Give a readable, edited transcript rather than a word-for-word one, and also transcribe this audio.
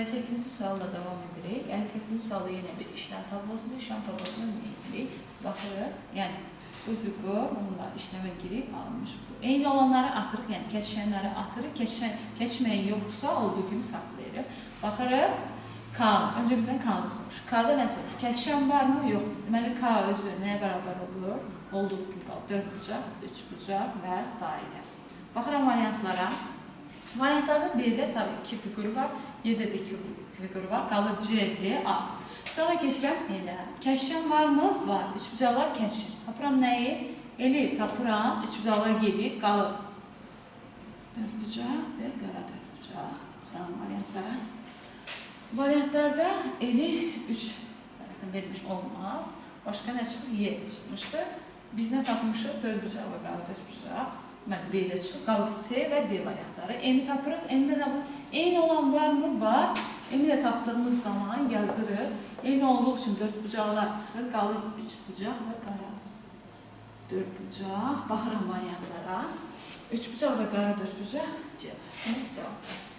58-ci sualla davam edirik. 58-ci sualda yenə bir işlem tablosudur. İşlem tablosunu deyirik. Baxırıq. Yəni bu fiqur onunla işləmə girib alınmış bu. Eyni olanları atırıq, yəni keçişənləri atırıq. Keçməyən yoxsa olduğu kimi saxlayırıq. Baxırıq. K. Öncə bizdən K-da soruşur. K-da nə soruşur? Keçişən var mı? Yoxdur. Deməli K özü nəyə bərabər olur? Olduğu kimi qalır. 4 bucaq, 3 bucaq və dairə. Baxıram variantlara. Variantlarda B-də sadəcə 2 fiquru var, Y-də də 2 fiquru var. Qalır C, D, A. Sonra keçirəm elə. Keçişən var mı? Var. 3 bucaqlar keçir. Tapıram nəyi? Eli tapıram. 3 bucaqlar gedib qalır. 4 bucaq və qara 4 bucaq. Baxıram variantlara. Variantlarda eli 3 vermiş olmaz. Başqa nə çıxır? Y çıxmışdır. Biz nə tapmışıq? 4 bucaq və qara 4 bucaq. B-də çıxır. Qalıb C və D variantları. M-i tapırıq. M-də nə var? Eyni olan var mı? Var. M-i də tapdığımız zaman yazırıq. Eyni olduğu üçün 4 bucaqlar çıxır. Qalıb 3 bucaq və qara 4 bucaq. Baxıram variantlara. 3 bucaq və qara 4 bucaq. C. Cavab.